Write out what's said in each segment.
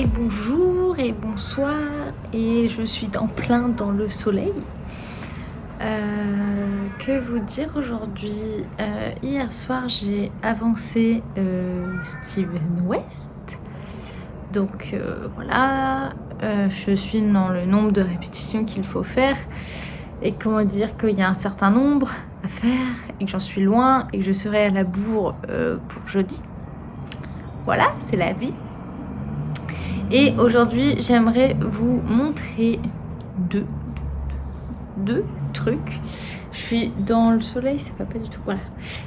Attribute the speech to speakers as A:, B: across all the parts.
A: Et bonjour et bonsoir, et je suis en plein dans le soleil. Que vous dire aujourd'hui? Hier soir j'ai avancé Steven West. Donc voilà, je suis dans le nombre de répétitions qu'il faut faire. Et comment dire qu'il y a un certain nombre à faire et que j'en suis loin et que je serai à la bourre pour jeudi. Voilà, c'est la vie. Et aujourd'hui, j'aimerais vous montrer deux trucs. Je suis dans le soleil, ça va pas du tout. Voilà.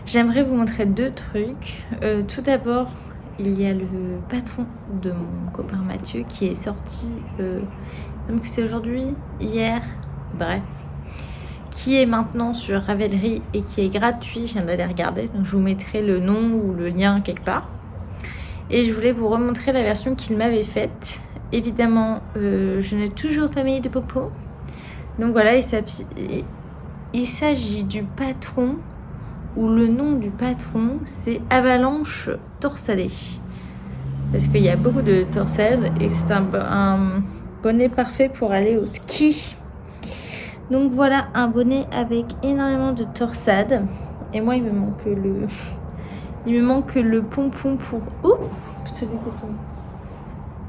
A: J'aimerais vous montrer deux trucs. Tout d'abord, il y a le patron de mon copain Mathieu qui est sorti. Donc c'est aujourd'hui, hier, bref. Qui est maintenant sur Ravelry et qui est gratuit. Je viens d'aller regarder. Donc je vous mettrai le nom ou le lien quelque part. Et je voulais vous remontrer la version qu'il m'avait faite. Évidemment, je n'ai toujours pas mis de popo. Donc voilà, il s'agit du patron, ou le nom du patron, c'est Avalanche Torsadé. Parce qu'il y a beaucoup de torsades et c'est un bonnet parfait pour aller au ski. Donc voilà, un bonnet avec énormément de torsades. Et moi, il me manque le pompon pour... Ouh, celui qui tombe.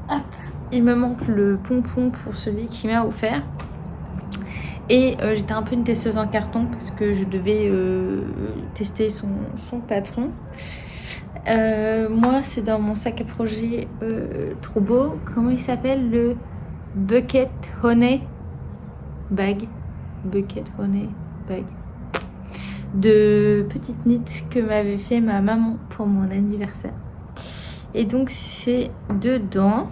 A: Hop. Il me manque le pompon pour celui qui m'a offert. Et j'étais un peu une testeuse en carton parce que je devais tester son patron. Moi, c'est dans mon sac à projet trop beau. Comment il s'appelle? Le Bucket Honey Bag. Bucket Honey Bag. De petites knits que m'avait fait ma maman pour mon anniversaire. Et donc c'est dedans.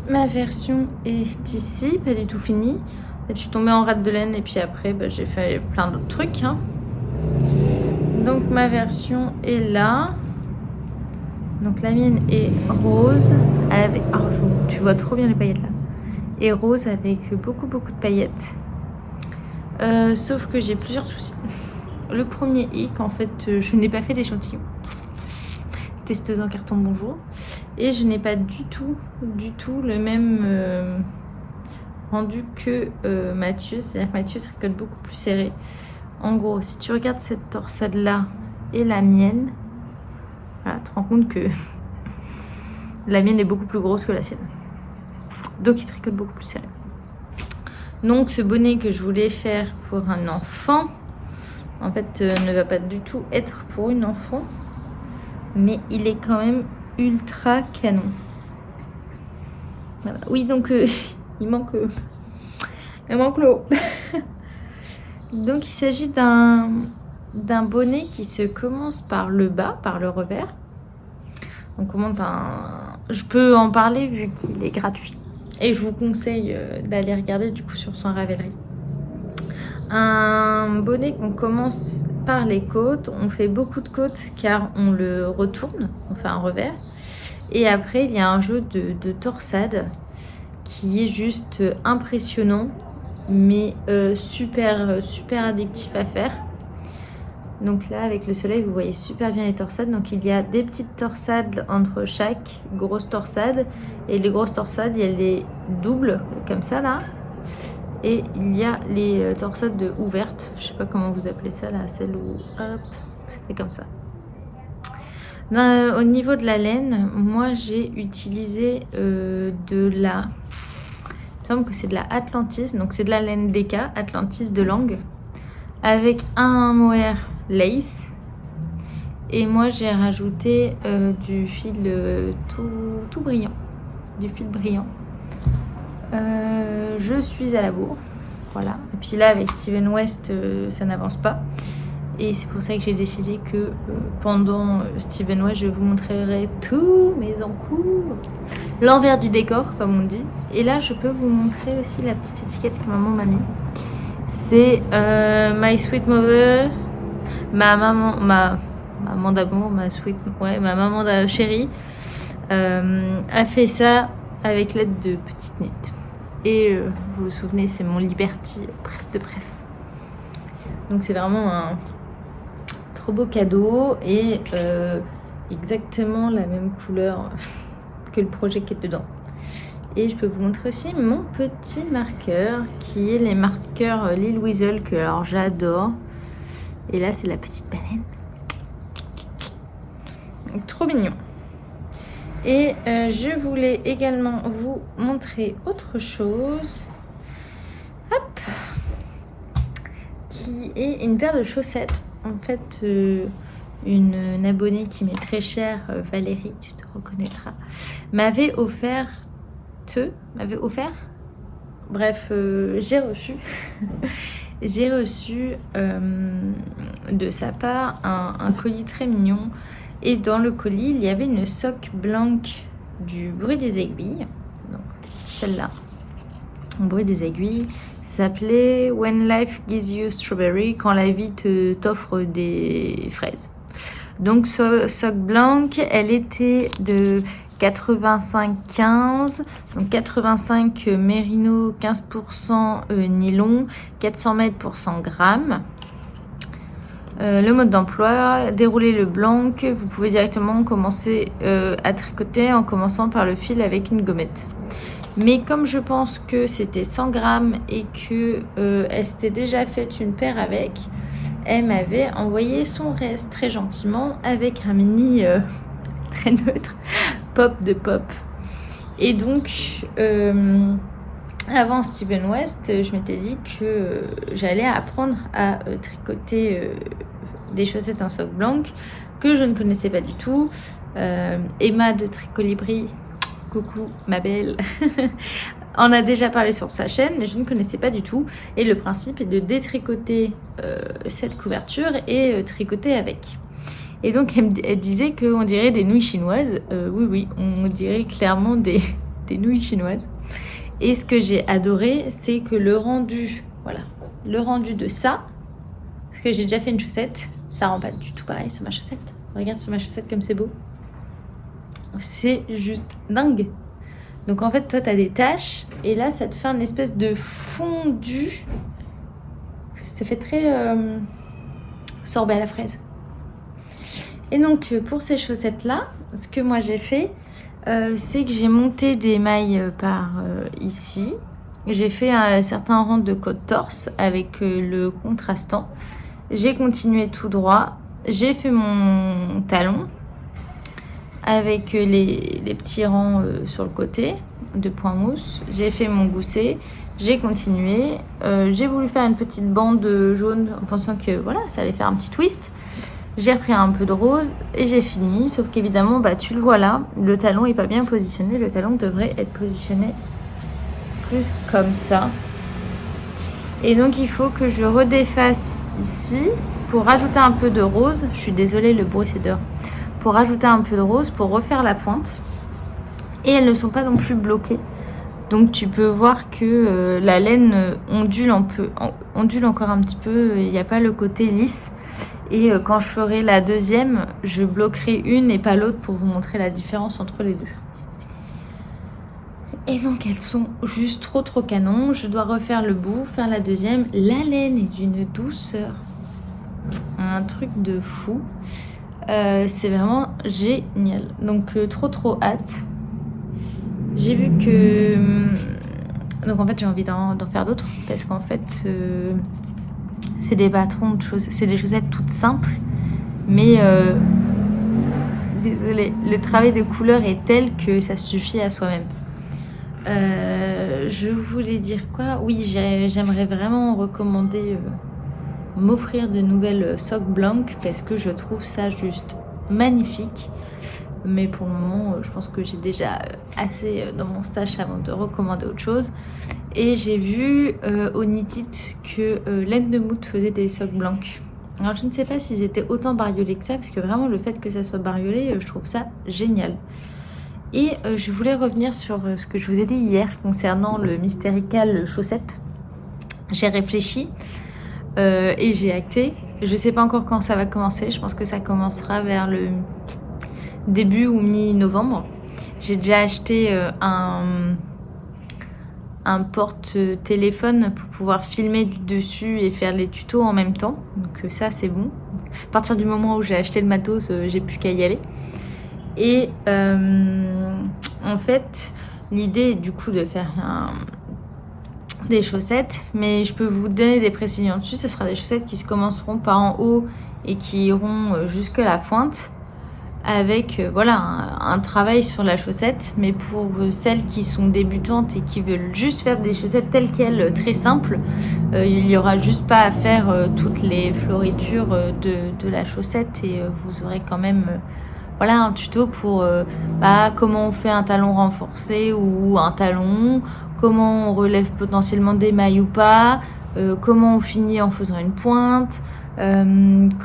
A: Ma version est ici, pas du tout finie. En fait, je suis tombée en rate de laine et puis après j'ai fait plein d'autres trucs. Donc ma version est là. Donc la mienne est rose avec... Oh, tu vois trop bien les paillettes là. Et rose avec beaucoup de paillettes. Sauf que j'ai plusieurs soucis. Le premier hic, en fait, je n'ai pas fait d'échantillon. Testeuse en carton, bonjour. Et je n'ai pas du tout le même rendu que Mathieu. C'est-à-dire que Mathieu se récolte beaucoup plus serré. En gros, si tu regardes cette torsade-là et la mienne, voilà, tu te rends compte que la mienne est beaucoup plus grosse que la sienne. Donc il tricote beaucoup plus serré. Donc ce bonnet que je voulais faire pour un enfant, en fait ne va pas du tout être pour une enfant, mais il est quand même ultra canon. Voilà. Oui, donc il manque l'eau. Donc il s'agit d'un bonnet qui se commence par le bas, par le revers. On commande je peux en parler vu qu'il est gratuit. Et je vous conseille d'aller regarder du coup sur son Ravelry. Un bonnet qu'on commence par les côtes. On fait beaucoup de côtes car on le retourne. On fait un revers. Et après, il y a un jeu de torsade qui est juste impressionnant. Mais super addictif à faire. Donc là, avec le soleil, vous voyez super bien les torsades. Donc il y a des petites torsades entre chaque grosse torsade. Et les grosses torsades, il y a les doubles, comme ça là. Et il y a les torsades ouvertes. Je sais pas comment vous appelez ça là. Celle où, hop, ça fait comme ça. Au niveau de la laine, moi j'ai utilisé de la... Il me semble que c'est de la Atlantis. Donc c'est de la laine DK, Atlantis de Lange. Avec un mohair lace. Et moi j'ai rajouté du fil tout brillant. Du fil brillant. Je suis à la bourre. Voilà. Et puis là avec Steven West ça n'avance pas. Et c'est pour ça que j'ai décidé que pendant Steven West je vous montrerai tous mes encours. L'envers du décor comme on dit. Et là je peux vous montrer aussi la petite étiquette que maman m'a mis. C'est My Sweet Mother, ma maman d'amour, ma maman chérie a fait ça avec l'aide de petites nids. Et vous vous souvenez, c'est mon Liberty, bref. Donc c'est vraiment un trop beau cadeau et exactement la même couleur que le projet qui est dedans. Et je peux vous montrer aussi mon petit marqueur qui est les marqueurs Lil Weasel que alors j'adore. Et là c'est la petite baleine. Donc, trop mignon. Et je voulais également vous montrer autre chose. Hop, qui est une paire de chaussettes. En fait, une abonnée qui m'est très chère, Valérie, tu te reconnaîtras, m'avait offert. Bref, j'ai reçu. J'ai reçu de sa part un colis très mignon. Et dans le colis, il y avait une soque blanche du bruit des aiguilles. Donc, celle-là. Le bruit des aiguilles. Ça s'appelait When Life Gives You Strawberry. Quand la vie t'offre des fraises. Donc, soque blanche, elle était de 85,15. Donc, 85 mérino, 15% nylon, 400 mètres pour 100 grammes. Le mode d'emploi, dérouler le blanc, vous pouvez directement commencer à tricoter en commençant par le fil avec une gommette. Mais comme je pense que c'était 100 grammes et que elle s'était déjà faite une paire avec, elle m'avait envoyé son reste très gentiment avec un mini très neutre pop de pop. Et donc avant Steven West, je m'étais dit que j'allais apprendre à tricoter des chaussettes en soque blanc que je ne connaissais pas du tout. Emma de Tricolibri, coucou ma belle, en a déjà parlé sur sa chaîne, mais je ne connaissais pas du tout. Et le principe est de détricoter cette couverture et tricoter avec. Et donc elle disait qu'on dirait des nouilles chinoises. Oui, on dirait clairement des nouilles chinoises. Et ce que j'ai adoré, c'est que le rendu de ça, parce que j'ai déjà fait une chaussette, ça rend pas du tout pareil sur ma chaussette. Regarde sur ma chaussette comme c'est beau. C'est juste dingue. Donc en fait, toi, t'as des taches, et là, ça te fait une espèce de fondu. Ça fait très sorbet à la fraise. Et donc, pour ces chaussettes-là, ce que moi j'ai fait, c'est que j'ai monté des mailles par ici. J'ai fait un certain rang de côte torse avec le contrastant. J'ai continué tout droit. J'ai fait mon talon avec les petits rangs sur le côté de point mousse. J'ai fait mon gousset. J'ai continué. J'ai voulu faire une petite bande jaune en pensant que voilà, ça allait faire un petit twist. J'ai repris un peu de rose et j'ai fini. Sauf qu'évidemment, bah, tu le vois là, le talon n'est pas bien positionné. Le talon devrait être positionné plus comme ça. Et donc, il faut que je redéfasse ici pour rajouter un peu de rose. Je suis désolée, le bruit c'est dehors. Pour rajouter un peu de rose pour refaire la pointe. Et elles ne sont pas non plus bloquées. Donc, tu peux voir que la laine ondule encore un petit peu. Il n'y a pas le côté lisse. Et quand je ferai la deuxième, je bloquerai une et pas l'autre pour vous montrer la différence entre les deux. Et donc elles sont juste trop canon. Je dois refaire le bout, faire la deuxième. La laine est d'une douceur. Un truc de fou. C'est vraiment génial. Donc trop hâte. J'ai vu que... Donc en fait j'ai envie d'en faire d'autres. Parce qu'en fait... c'est des patrons de chaussettes, c'est des chaussettes toutes simples, mais désolée, le travail de couleur est tel que ça suffit à soi-même. Je voulais dire quoi? Oui, j'aimerais vraiment recommander m'offrir de nouvelles soques blanches parce que je trouve ça juste magnifique. Mais pour le moment, je pense que j'ai déjà assez dans mon stash avant de recommander autre chose. Et j'ai vu au Knit It que Laine de Mout faisait des soques blanches. Alors je ne sais pas s'ils étaient autant bariolés que ça, parce que vraiment le fait que ça soit bariolé, je trouve ça génial. Et je voulais revenir sur ce que je vous ai dit hier concernant le Mystérical chaussette. J'ai réfléchi et j'ai acté. Je ne sais pas encore quand ça va commencer, je pense que ça commencera vers le début ou mi-novembre. J'ai déjà acheté un... un porte-téléphone pour pouvoir filmer du dessus et faire les tutos en même temps. Donc ça c'est bon. À partir du moment où j'ai acheté le matos, j'ai plus qu'à y aller. Et en fait, l'idée est du coup de faire des chaussettes, mais je peux vous donner des précisions dessus. Ce sera des chaussettes qui se commenceront par en haut et qui iront jusque la pointe, avec voilà un travail sur la chaussette. Mais pour celles qui sont débutantes et qui veulent juste faire des chaussettes telles quelles, très simples, il n'y aura juste pas à faire toutes les floritures de la chaussette, et vous aurez quand même voilà un tuto pour comment on fait un talon renforcé ou un talon, comment on relève potentiellement des mailles ou pas, comment on finit en faisant une pointe,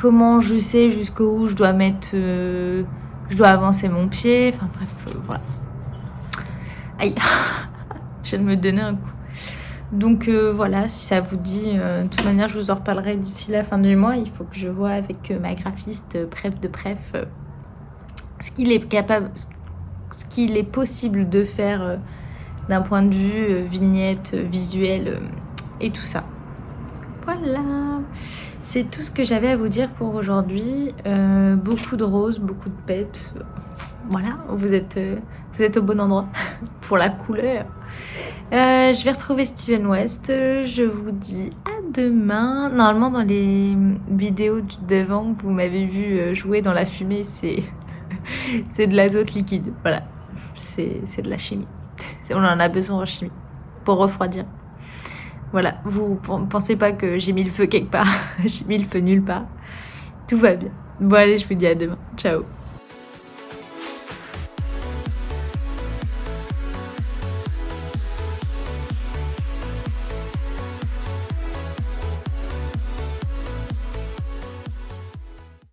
A: comment je sais jusqu'où je dois mettre, je dois avancer mon pied, enfin bref, voilà. Aïe, je viens de me donner un coup. Donc voilà, si ça vous dit, de toute manière je vous en reparlerai d'ici la fin du mois. Il faut que je vois avec ma graphiste, ce qu'il est possible de faire d'un point de vue vignette, visuel et tout ça. Voilà, c'est tout ce que j'avais à vous dire pour aujourd'hui. Beaucoup de roses, beaucoup de peps. Voilà, vous êtes au bon endroit pour la couleur. Je vais retrouver Steven West. Je vous dis à demain. Normalement, dans les vidéos du devant que vous m'avez vu jouer dans la fumée, c'est de l'azote liquide. Voilà, c'est de la chimie. On en a besoin en chimie pour refroidir. Voilà, vous pensez pas que j'ai mis le feu quelque part. J'ai mis le feu nulle part. Tout va bien. Bon allez, je vous dis à demain. Ciao.